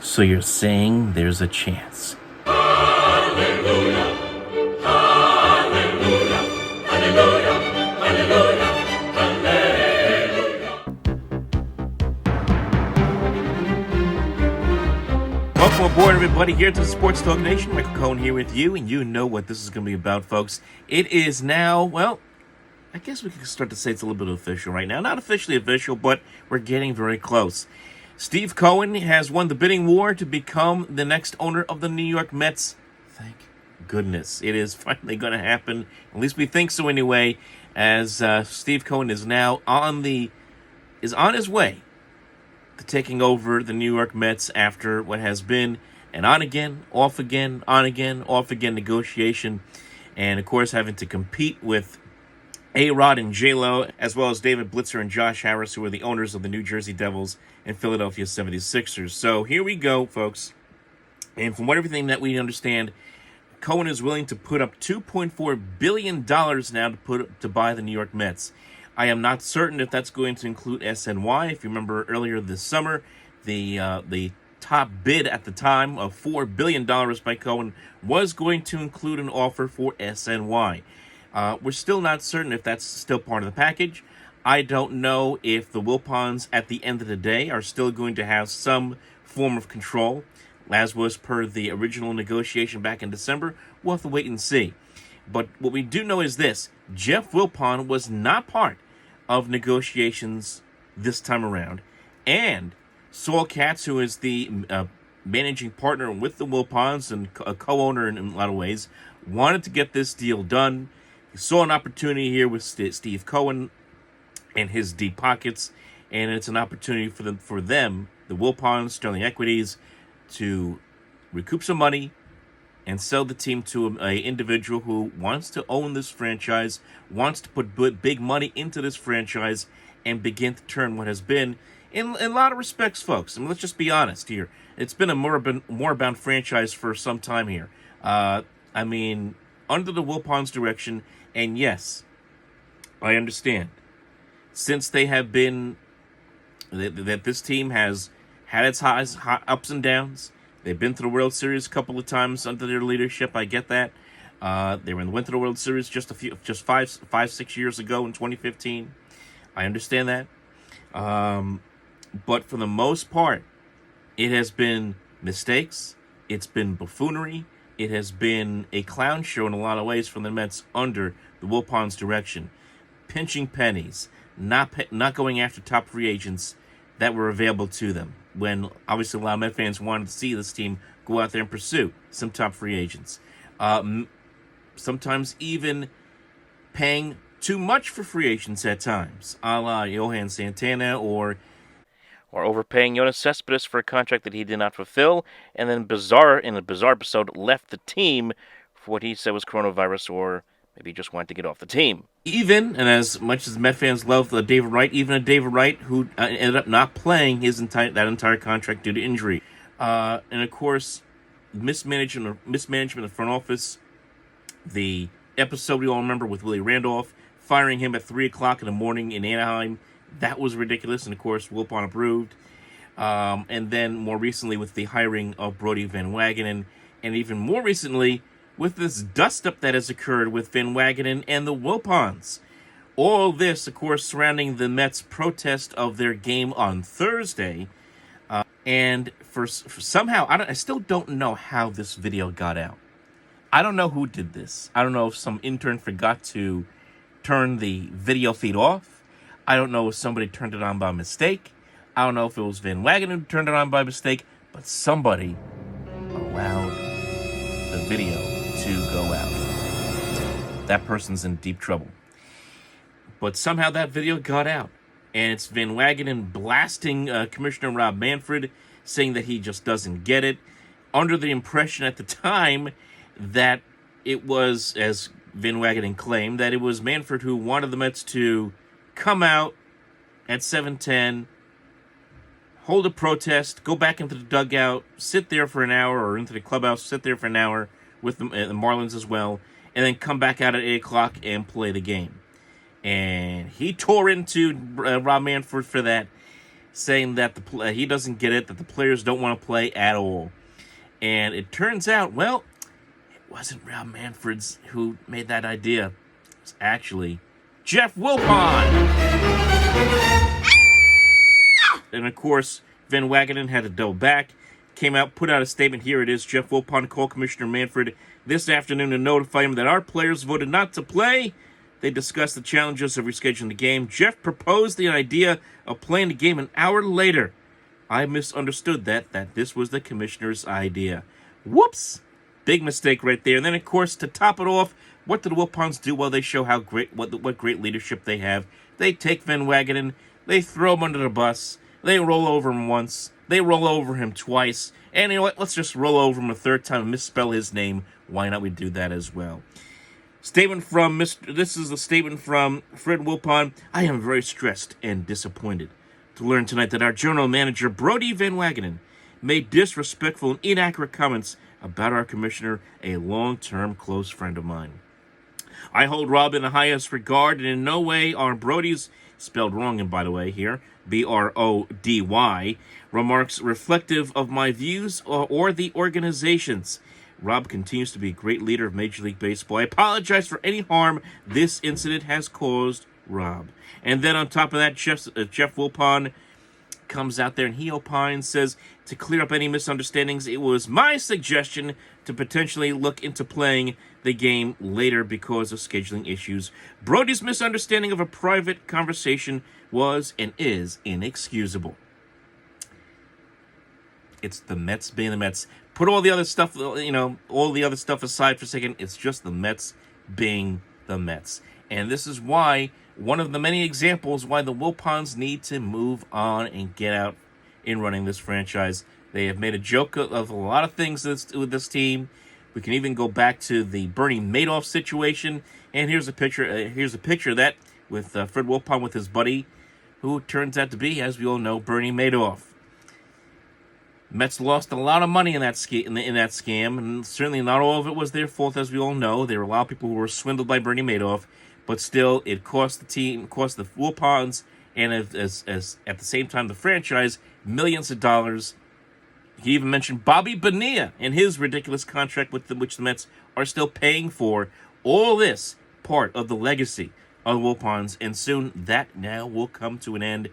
So you're saying there's a chance? Hallelujah, hallelujah, hallelujah, hallelujah, hallelujah. Welcome aboard, everybody, here to the Sports Talk Nation. Michael Cohen here with you, and you know what this is going to be about, folks. It is now, well, I guess we can start to say it's a little bit official right now. Not officially official, but we're getting very close. Steve Cohen has won the bidding war to become the next owner of the New York Mets. Thank goodness. It is finally going to happen. At least we think so anyway, as Steve Cohen is now on his way to taking over the New York Mets after what has been an on-again, off-again, on-again, off-again negotiation. And, of course, having to compete with A-Rod and J-Lo, as well as David Blitzer and Josh Harris, who are the owners of the New Jersey Devils and Philadelphia 76ers. So here we go, folks. And from everything that we understand, Cohen is willing to put up $2.4 billion now to buy the New York Mets. I am not certain if that's going to include SNY. If you remember earlier this summer, the top bid at the time of $4 billion by Cohen was going to include an offer for SNY. We're still not certain if that's still part of the package. I don't know if the Wilpons at the end of the day are still going to have some form of control, as was per the original negotiation back in December. We'll have to wait and see. But what we do know is this: Jeff Wilpon was not part of negotiations this time around. And Saul Katz, who is the managing partner with the Wilpons and a co-owner in a lot of ways, wanted to get this deal done. He saw an opportunity here with Steve Cohen and his deep pockets, and it's an opportunity for them, the Wilpons, Sterling Equities, to recoup some money and sell the team to an individual who wants to own this franchise, wants to put big money into this franchise, and begin to turn what has been, in a lot of respects, folks, and let's just be honest here, it's been a moribund franchise for some time here. Under the Wilpons' direction, and yes, I understand, since they have been, that this team has had its highs, ups and downs. They've been to the World Series a couple of times under their leadership. I get that. They went to the World Series just 6 years ago in 2015. I understand that. But for the most part, it has been mistakes. It's been buffoonery. It has been a clown show in a lot of ways from the Mets under the Wilpons' direction. Pinching pennies, not going after top free agents that were available to them, when obviously a lot of Met fans wanted to see this team go out there and pursue some top free agents. Sometimes even paying too much for free agents at times, a la Johan Santana, or overpaying Yoenis Cespedes for a contract that he did not fulfill, and then in a bizarre episode, left the team for what he said was coronavirus, or maybe he just wanted to get off the team. And as much as Met fans love David Wright, even a David Wright who ended up not playing that entire contract due to injury. And of course, mismanagement of the front office. The episode we all remember with Willie Randolph, firing him at 3 o'clock in the morning in Anaheim. That was ridiculous, and of course, Wilpon approved. And then more recently with the hiring of Brodie Van Wagenen, and even more recently with this dust-up that has occurred with Van Wagenen and the Wilpons. All this, of course, surrounding the Mets' protest of their game on Thursday. And for somehow, I still don't know how this video got out. I don't know who did this. I don't know if some intern forgot to turn the video feed off. I don't know if somebody turned it on by mistake. I don't know if it was Van Wagenen who turned it on by mistake, but somebody allowed the video to go out. That person's in deep trouble. But somehow that video got out, and it's Van Wagenen blasting Commissioner Rob Manfred, saying that he just doesn't get it, under the impression at the time that it was, as Van Wagenen claimed, that it was Manfred who wanted the Mets to come out at 7:10, hold a protest, go back into the dugout, sit there for an hour, or into the clubhouse, sit there for an hour with the Marlins as well, and then come back out at 8 o'clock and play the game. And he tore into Rob Manfred for that. saying that he doesn't get it, that the players don't want to play at all. And it turns out, well, it wasn't Rob Manfred's who made that idea. It was actually Jeff Wilpons. And of course, Van Wagenen had to double back, came out, put out a statement. Here it is. Jeff Wilpons called Commissioner Manfred this afternoon to notify him that our players voted not to play. They discussed the challenges of rescheduling the game. Jeff proposed the idea of playing the game an hour later. I misunderstood that this was the commissioner's idea. Whoops! Big mistake right there. And then, of course, to top it off, what did the Wilpons do? Well, they show how great, what great leadership they have. They take Van Wagenen, they throw him under the bus, they roll over him once, they roll over him twice, and you know what? Let's just roll over him a third time and misspell his name. Why not we do that as well? Statement from This is a statement from Fred Wilpons. I am very stressed and disappointed to learn tonight that our general manager, Brodie Van Wagenen, made disrespectful and inaccurate comments about our commissioner, a long-term close friend of mine. I hold Rob in the highest regard, and in no way are Brodie's, spelled wrong, and by the way here, B-R-O-D-Y, remarks reflective of my views or the organization's. Rob continues to be a great leader of Major League Baseball. I apologize for any harm this incident has caused Rob. And then on top of that, Jeff Wilpons comes out there and he opines, says, to clear up any misunderstandings, it was my suggestion to potentially look into playing the game later because of scheduling issues. Brodie's misunderstanding of a private conversation was and is inexcusable. It's the Mets being the Mets. Put all the other stuff, all the other stuff aside for a second. It's just the Mets being the Mets. And this is why, one of the many examples why the Wilpons need to move on and get out in running this franchise. They have made a joke of a lot of things with this team. We can even go back to the Bernie Madoff situation. And here's a picture. Of that with Fred Wilpons with his buddy, who turns out to be, as we all know, Bernie Madoff. Mets lost a lot of money in that scam, and certainly not all of it was their fault, as we all know. There were a lot of people who were swindled by Bernie Madoff, but still, it cost the team, cost the Wilpons, and as at the same time, the franchise, millions of dollars. He even mentioned Bobby Bonilla and his ridiculous contract with which the Mets are still paying for. All this part of the legacy of the Wilpons, and soon that now will come to an end.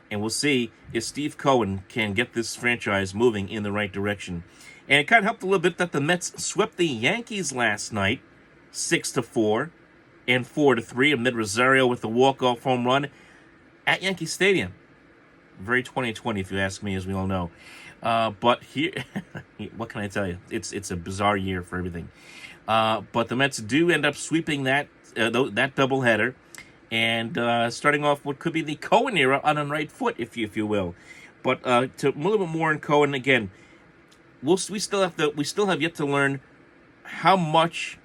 And we'll see if Steve Cohen can get this franchise moving in the right direction. And it kind of helped a little bit that the Mets swept the Yankees last night, 6-4 and 4-3, amid Rosario with the walk-off home run at Yankee Stadium. Very 2020, if you ask me, as we all know. But here, what can I tell you? It's a bizarre year for everything. But the Mets do end up sweeping that doubleheader. And starting off what could be the Cohen era on the right foot, if you will. But to a little bit more in Cohen again, we still have yet to learn how much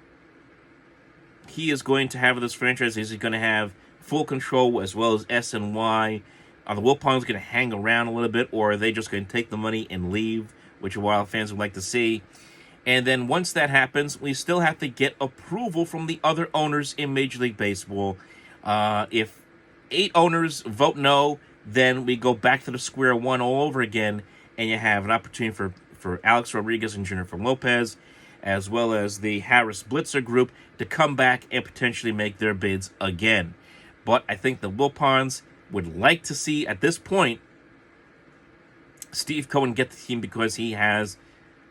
he is going to have of this franchise. Is he going to have full control as well as S and Y? Are the Wilpons going to hang around a little bit, or are they just going to take the money and leave, which Wild fans would like to see? And then once that happens, we still have to get approval from the other owners in Major League Baseball. If 8 owners vote no, then we go back to the square one all over again, and you have an opportunity for Alex Rodriguez and Jennifer Lopez, as well as the Harris Blitzer group, to come back and potentially make their bids again. But I think the Wilpons would like to see, at this point, Steve Cohen get the team because he has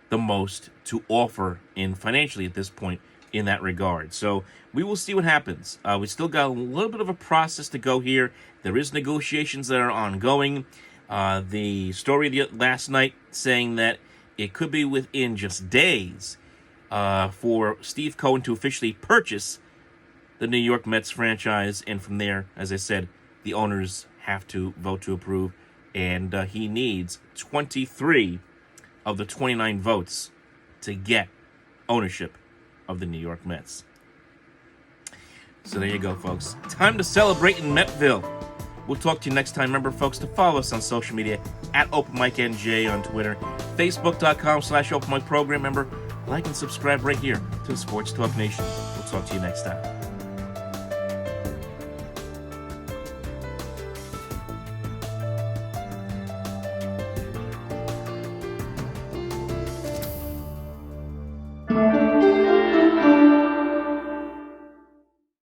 the most to offer in financially at this point in that regard. So we will see what happens. We still got a little bit of a process to go here. There is negotiations that are ongoing. The story last night saying that it could be within just days for Steve Cohen to officially purchase the New York Mets franchise. And from there, as I said, the owners have to vote to approve. And he needs 23 of the 29 votes to get ownership of the New York Mets. So there you go, folks. Time to celebrate in Metville. We'll talk to you next time. Remember, folks, to follow us on social media at OpenMicNJ on Twitter, Facebook.com/OpenMicProgram. Remember, like and subscribe right here to Sports Talk Nation. We'll talk to you next time.